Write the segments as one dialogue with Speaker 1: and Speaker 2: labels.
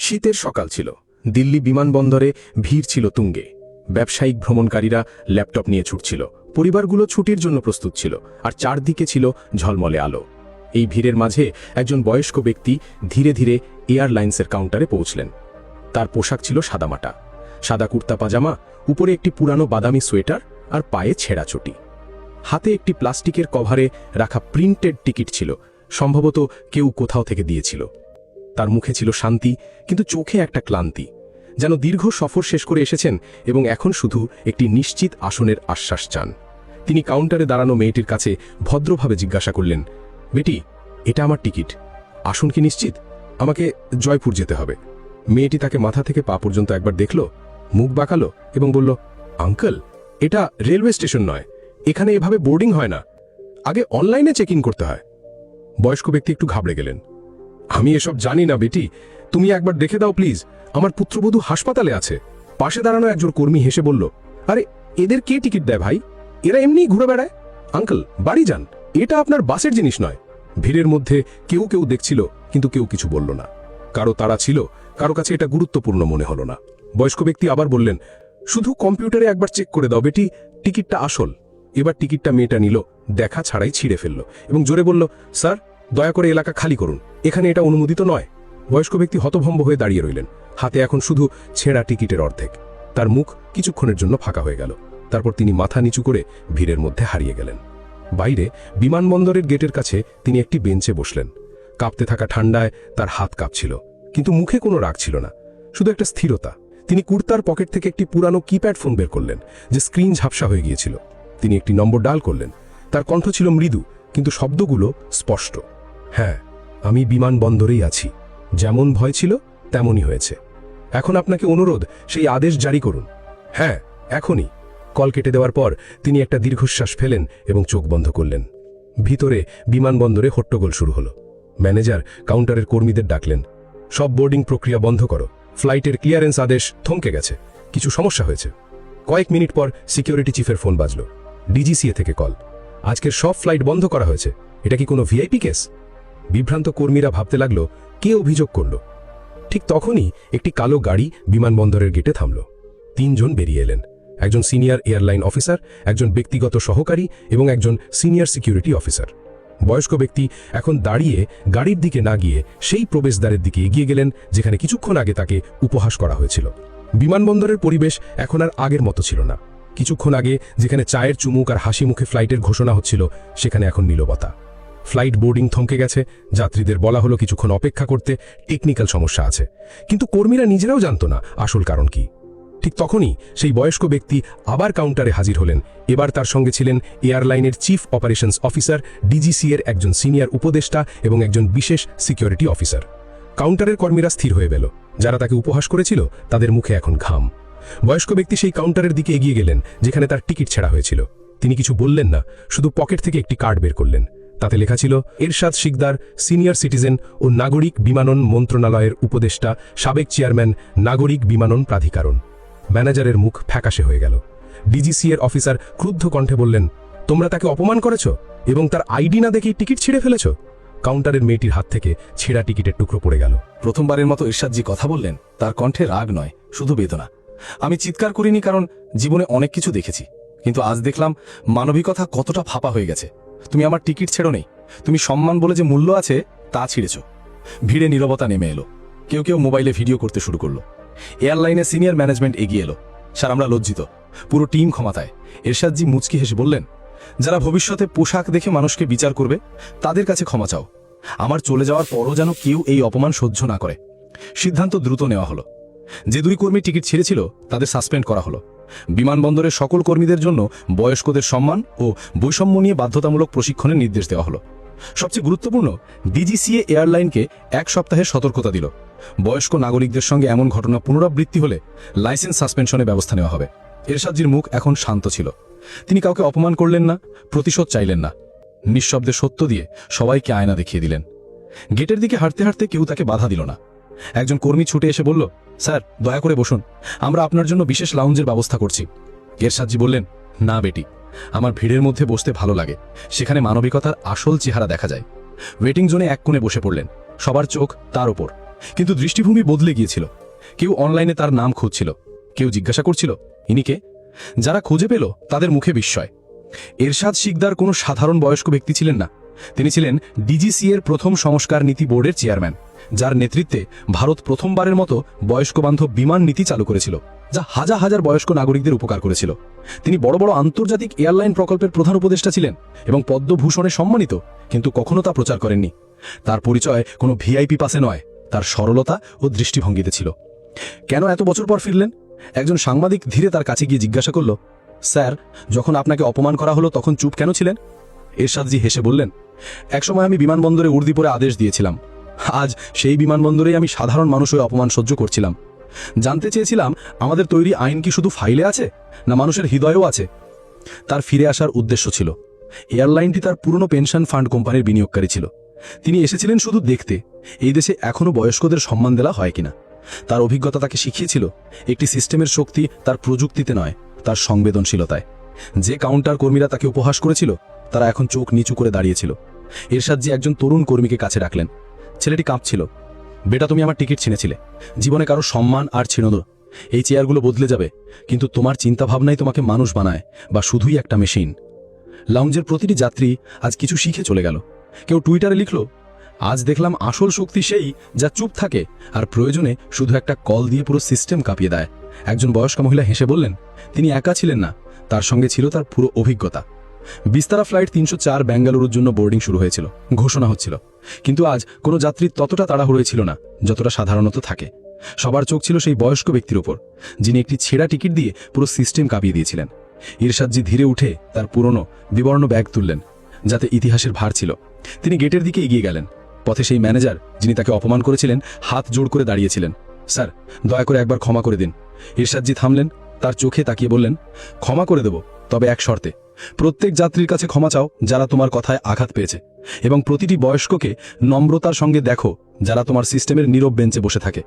Speaker 1: শীতের সকাল ছিল। দিল্লি বিমানবন্দরে ভিড় ছিল তুঙ্গে। ব্যবসায়িক ভ্রমণকারীরা ল্যাপটপ নিয়ে ছুটছিল, পরিবারগুলো ছুটির জন্য প্রস্তুত ছিল, আর চারদিকে ছিল ঝলমলে আলো। এই ভিড়ের মাঝে একজন বয়স্ক ব্যক্তি ধীরে ধীরে এয়ারলাইন্সের কাউন্টারে পৌঁছলেন। তার পোশাক ছিল সাদামাটা, সাদা কুর্তা পাজামা, উপরে একটি পুরানো বাদামি সোয়েটার আর পায়ে ছেঁড়া চটি। হাতে একটি প্লাস্টিকের কভারে রাখা প্রিন্টেড টিকিট ছিল, সম্ভবত কেউ কোথাও থেকে দিয়েছিল। তার মুখে ছিল শান্তি, কিন্তু চোখে একটা ক্লান্তি, যেন দীর্ঘ সফর শেষ করে এসেছেন এবং এখন শুধু একটি নিশ্চিত আসনের আশ্বাস চান। তিনি কাউন্টারে দাঁড়ানো মেয়েটির কাছে ভদ্রভাবে জিজ্ঞাসা করলেন, বেটি, এটা আমার টিকিট, আসন কি নিশ্চিত? আমাকে জয়পুর যেতে হবে। মেয়েটি তাকে মাথা থেকে পা পর্যন্ত একবার দেখল, মুখ বাঁকালো এবং বলল, আঙ্কেল, এটা রেলওয়ে স্টেশন নয়, এখানে এভাবে বোর্ডিং হয় না, আগে অনলাইনে চেক ইন করতে হয়। বয়স্ক ব্যক্তি একটু ঘাবড়ে গেলেন। আমি এসব জানি না বেটি, তুমি একবার দেখে দাও প্লিজ, আমার পুত্রবধূ হাসপাতালে আছে। পাশে দাঁড়ানো একজন কর্মী হেসে বলল, আরে এদের কে টিকিট দেয় ভাই? এরা এমনিই ঘুরে বেড়ায়। আঙ্কেল, বাড়ি যান, এটা আপনার বাসের জিনিস নয়। ভিড়ের মধ্যে কেউ কেউ দেখছিল, কিন্তু কেউ কিছু বলল না। কারো তারা ছিল, কারো কাছে এটা গুরুত্বপূর্ণ মনে হলো না। বয়স্ক ব্যক্তি আবার বললেন, শুধু কম্পিউটারে একবার চেক করে দাও বেটি, টিকিটটা আসল। এবার টিকিটটা মেয়েটা নিল, দেখা ছাড়াই ছিঁড়ে ফেলল এবং জোরে বলল, স্যার, দয়া করে এলাকা খালি করুন, এখানে এটা অনুমোদিত নয়। বয়স্ক ব্যক্তি হতভম্ব হয়ে দাঁড়িয়ে রইলেন, হাতে এখন শুধু ছেঁড়া টিকিটের অর্ধেক। তার মুখ কিছুক্ষণের জন্য ফাঁকা হয়ে গেল, তারপর তিনি মাথা নিচু করে ভিড়ের মধ্যে হারিয়ে গেলেন। বাইরে বিমানবন্দরের গেটের কাছে তিনি একটি বেঞ্চে বসলেন। কাঁপতে থাকা ঠান্ডায় তার হাত কাঁপছিল, কিন্তু মুখে কোনো রাগ ছিল না, শুধু একটা স্থিরতা। তিনি কুর্তার পকেট থেকে একটি পুরানো কিপ্যাড ফোন বের করলেন, যে স্ক্রিন ঝাপসা হয়ে গিয়েছিল। তিনি একটি নম্বর ডায়াল করলেন। তার কণ্ঠ ছিল মৃদু, কিন্তু শব্দগুলো স্পষ্ট। হ্যাঁ, আমি বিমানবন্দরেই আছি, যেমন ভয় ছিল তেমনই হয়েছে। এখন আপনাকে অনুরোধ, সেই আদেশ জারি করুন। হ্যাঁ, এখনই। কল কেটে দেওয়ার পর তিনি একটা দীর্ঘশ্বাস ফেলেন এবং চোখ বন্ধ করলেন। ভিতরে বিমানবন্দরে হট্টগোল শুরু হলো। ম্যানেজার কাউন্টারের কর্মীদের ডাকলেন, সব বোর্ডিং প্রক্রিয়া বন্ধ করো, ফ্লাইটের ক্লিয়ারেন্স আদেশ থমকে গেছে, কিছু সমস্যা হয়েছে। কয়েক মিনিট পর সিকিউরিটি চিফের ফোন বাজল। ডিজিসিএ থেকে কল, আজকের সব ফ্লাইট বন্ধ করা হয়েছে। এটা কি কোনো ভিআইপি কেস? বিভ্রান্ত কর্মীরা ভাবতে লাগলো, কে অভিযোগ করল। ঠিক তখনই একটি কালো গাড়ি বিমানবন্দরের গেটে থামল। তিনজন বেরিয়ে এলেন, একজন সিনিয়র এয়ারলাইন অফিসার, একজন ব্যক্তিগত সহকারী এবং একজন সিনিয়র সিকিউরিটি অফিসার। বয়স্ক ব্যক্তি এখন দাঁড়িয়ে গাড়ির দিকে না গিয়ে সেই প্রবেশদ্বারের দিকে এগিয়ে গেলেন, যেখানে কিছুক্ষণ আগে তাকে উপহাস করা হয়েছিল। বিমানবন্দরের পরিবেশ এখন আর আগের মতো ছিল না। কিছুক্ষণ আগে যেখানে চায়ের চুমুক আর হাসি মুখে ফ্লাইটের ঘোষণা হচ্ছিল, সেখানে এখন নীরবতা। ফ্লাইট বোর্ডিং থমকে গেছে, যাত্রীদের বলা হলো কিছুক্ষণ অপেক্ষা করতে, টেকনিক্যাল সমস্যা আছে। কিন্তু কর্মীরা নিজেরাও জানত না আসল কারণ কি। ঠিক তখনই সেই বয়স্ক ব্যক্তি আবার কাউন্টারে হাজির হলেন। এবার তার সঙ্গে ছিলেন এয়ারলাইনের চিফ অপারেশনস অফিসার, ডিজিসিএর একজন সিনিয়র উপদেষ্টা এবং একজন বিশেষ সিকিউরিটি অফিসার। কাউন্টারের কর্মীরা স্থির হয়ে গেল। যারা তাকে উপহাস করেছিল তাদের মুখে এখন ঘাম। বয়স্ক ব্যক্তি সেই কাউন্টারের দিকে এগিয়ে গেলেন, যেখানে তার টিকিট ছেঁড়া হয়েছিল। তিনি কিছু বললেন না, শুধু পকেট থেকে একটি কার্ড বের করলেন। তাতে লেখা ছিল, এরশাদ শিকদার, সিনিয়র সিটিজেন ও নাগরিক বিমানন মন্ত্রণালয়ের উপদেষ্টা, সাবেক চেয়ারম্যান, নাগরিক বিমানন প্রাধিকরণ। ম্যানেজারের মুখ ফ্যাকাশে হয়ে গেল। ডিজিসিএর অফিসার ক্রুদ্ধ কণ্ঠে বললেন, তোমরা তাকে অপমান করেছ এবং তার আইডি না দেখেই টিকিট ছিঁড়ে ফেলেছ। কাউন্টারের মেয়েটির হাত থেকে ছেঁড়া টিকিটের টুকরো পড়ে গেল।
Speaker 2: প্রথমবারের মতো এরশাদজি কথা বললেন, তার কণ্ঠে রাগ নয়, শুধু বেদনা। আমি চিৎকার করিনি, কারণ জীবনে অনেক কিছু দেখেছি, কিন্তু আজ দেখলাম মানবিকতা কতটা ফাঁপা হয়ে গেছে। তুমি আমার টিকিট ছেড়ো নেই, তুমি সম্মান বলে যে মূল্য আছে তা ছিঁড়েছ। ভিড়ে নীরবতা নেমে এলো। কেউ কেউ মোবাইলে ভিডিও করতে শুরু করলো। এয়ারলাইনের সিনিয়র ম্যানেজমেন্ট এগিয়ে এলো। স্যার, আমরা লজ্জিত, পুরো টিম ক্ষমাতায়। এরশাদজি মুচকি হেসে বললেন, যারা ভবিষ্যতে পোশাক দেখে মানুষকে বিচার করবে তাদের কাছে ক্ষমা চাও। আমার চলে যাওয়ার পরও যেন কেউ এই অপমান সহ্য না করে। সিদ্ধান্ত দ্রুত নেওয়া হলো। যে দুই কর্মী টিকিট ছেড়েছিল তাদের সাসপেন্ড করা হলো। বিমানবন্দরের সকল কর্মীদের জন্য বয়স্কদের সম্মান ও বৈষম্য নিয়ে বাধ্যতামূলক প্রশিক্ষণের নির্দেশ দেওয়া হলো। সবচেয়ে গুরুত্বপূর্ণ, ডিজিসিএ এয়ারলাইনকে 1 সপ্তাহের সতর্কতা দিল। বয়স্ক নাগরিকদের সঙ্গে এমন ঘটনা পুনরাবৃত্তি হলে লাইসেন্স সাসপেনশনের ব্যবস্থা নেওয়া হবে। এরশাদজির মুখ এখন শান্ত ছিল। তিনি কাউকে অপমান করলেন না, প্রতিশোধ চাইলেন না। নিঃশব্দে সত্য দিয়ে সবাইকে আয়না দেখিয়ে দিলেন। গেটের দিকে হাঁটতে হাঁটতে কেউ তাকে বাধা দিল না। একজন কর্মী ছুটে এসে বলল, স্যার, দয়া করে বসুন, আমরা আপনার জন্য বিশেষ লাউঞ্জের ব্যবস্থা করছি। এরশাদজি বললেন, না বেটি, আমার ভিড়ের মধ্যে বসতে ভালো লাগে, সেখানে মানবিকতার আসল চেহারা দেখা যায়। ওয়েটিং জোনে এক কোণে বসে পড়লেন। সবার চোখ তার ওপর। কিন্তু দৃষ্টিভঙ্গি বদলে গিয়েছিল। কেউ অনলাইনে তার নাম খুঁজছিল, কেউ জিজ্ঞাসা করছিল ইনি কে। যারা খুঁজে পেল তাদের মুখে বিস্ময়। এরশাদ শিকদার কোনো সাধারণ বয়স্ক ব্যক্তি ছিলেন না। তিনি ছিলেন ডিজিসি এর প্রথম সংস্কার নীতি বোর্ডের চেয়ারম্যান, যার নেতৃত্বে ভারত প্রথমবারের মতো বয়স্ক বান্ধব বিমান নীতি চালু করেছিল, যা হাজার হাজার বয়স্ক নাগরিকদের উপকার করেছিল। তিনি বড় বড় আন্তর্জাতিক এয়ারলাইন প্রকল্পের প্রধান উপদেষ্টা ছিলেন এবং পদ্মভূষণে সম্মানিত, কিন্তু কখনো তা প্রচার করেননি। তার পরিচয় কোনো ভিআইপি পাসে নয়, তার সরলতা ও দৃষ্টিভঙ্গিতে ছিল। কেন এত বছর পর ফিরলেন? একজন সাংবাদিক ধীরে তার কাছে গিয়ে জিজ্ঞাসা করল, স্যার, যখন আপনাকে অপমান করা হলো তখন চুপ কেন ছিলেন? এরশাদজি হেসে বললেন, একসময় আমি বিমানবন্দরে উর্দি পরে আদেশ দিয়েছিলাম। আজ সেই বিমানবন্দরেই আমি সাধারণ মানুষ হয়ে অপমান সহ্য করছিলাম। জানতে চেয়েছিলাম আমাদের তৈরি আইন কি শুধু ফাইলে আছে, না মানুষের হৃদয়েও আছে। তার ফিরে আসার উদ্দেশ্য ছিল, এয়ারলাইনটি তার পুরনো পেনশন ফান্ড কোম্পানির বিনিয়োগকারী ছিল। তিনি এসেছিলেন শুধু দেখতে এই দেশে এখনো বয়স্কদের সম্মান দেওয়া হয় কিনা। তার অভিজ্ঞতা তাকে শিখিয়েছিল একটি সিস্টেমের শক্তি তার প্রযুক্তিতে নয়, তার সংবেদনশীলতায়। যে কাউন্টার কর্মীরা তাকে উপহাস করেছিল তারা এখন চোখ নিচু করে দাঁড়িয়েছিল। এরশাদজি একজন তরুণ কর্মীকে কাছে ডাকলেন। ছেলেটি কাঁপছিল। বেটা, তুমি আমার টিকিট ছিনেছিলে। জীবনে কারো সম্মান আর ছিল না। এই চেয়ারগুলো বদলে যাবে, কিন্তু তোমার চিন্তাভাবনাই তোমাকে মানুষ বানায়, বা শুধুই একটা মেশিন। লাউঞ্জের প্রতিটি যাত্রী আজ কিছু শিখে চলে গেল। কেউ টুইটারে লিখল, আজ দেখলাম আসল শক্তি সেই যা চুপ থাকে আর প্রয়োজনে শুধু একটা কল দিয়ে পুরো সিস্টেম কাঁপিয়ে দেয়। একজন বয়স্ক মহিলা হেসে বললেন, তিনি একা ছিলেন না, তার সঙ্গে ছিল তার পুরো অভিজ্ঞতা। বিস্তারা ফ্লাইট 304 বেঙ্গালুরুর জন্য বোর্ডিং শুরু হয়েছিল, ঘোষণা হচ্ছিল, কিন্তু আজ কোনো যাত্রী ততটা তাড়াহুড়োয় ছিল না যতটা সাধারণত থাকে। সবার চোখ ছিল সেই বয়স্ক ব্যক্তির উপর, যিনি একটি ছেঁড়া টিকিট দিয়ে পুরো সিস্টেম কাঁপিয়ে দিয়েছিলেন। ইরশাদজি ধীরে উঠে তার পুরনো বিবর্ণ ব্যাগ তুললেন, যাতে ইতিহাসের ভার ছিল। তিনি গেটের দিকে এগিয়ে গেলেন। পথে সেই ম্যানেজার, যিনি তাকে অপমান করেছিলেন, হাত জোড় করে দাঁড়িয়েছিলেন। স্যার, দয়া করে একবার ক্ষমা করে দিন। ইরশাদজি থামলেন, তার চোখে তাকিয়ে বললেন, ক্ষমা করে দেব, তবে এক শর্তে। প্রত্যেক যাত্রীর কাছে ক্ষমা চাও যারা তোমার কথায় আঘাত পেয়েছে, এবং প্রতিটি বয়স্ককে নম্রতার সঙ্গে দেখো যারা তোমার সিস্টেমের নীরব বেঞ্চে বসে থাকে।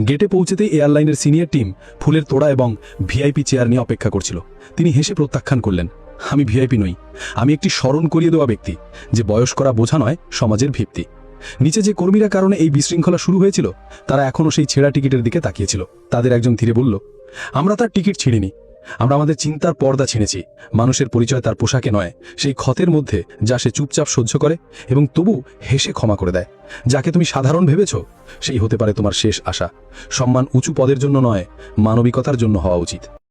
Speaker 2: গেটে পৌঁছেতেই এয়ারলাইনের সিনিয়র টিম ফুলের তোড়া এবং ভিআইপি চেয়ার নিয়ে অপেক্ষা করছিল। তিনি হেসে প্রত্যাখ্যান করলেন, আমি ভিআইপি নই, আমি একটি স্মরণ করিয়ে দেওয়া ব্যক্তি, যে বয়স্করা বোঝা নয়, সমাজের ভিত্তি। নিচে যে কর্মীরা কারণে এই বিশৃঙ্খলা শুরু হয়েছিল তারা এখনও সেই ছেঁড়া টিকিটের দিকে তাকিয়েছিল। তাদের একজন ধীরে বলল, আমরা তার টিকিট ছিঁড়িনি, আমরা আমাদের চিন্তার পর্দা ছিঁড়েছি। মানুষের পরিচয় তার পোশাকে নয়, সেই ক্ষতের মধ্যে যা সে চুপচাপ সহ্য করে এবং তবু হেসে ক্ষমা করে দেয়। যাকে তুমি সাধারণ ভেবেছ, সেই হতে পারে তোমার শেষ আশা। সম্মান উঁচু পদের জন্য নয়, মানবিকতার জন্য হওয়া উচিত।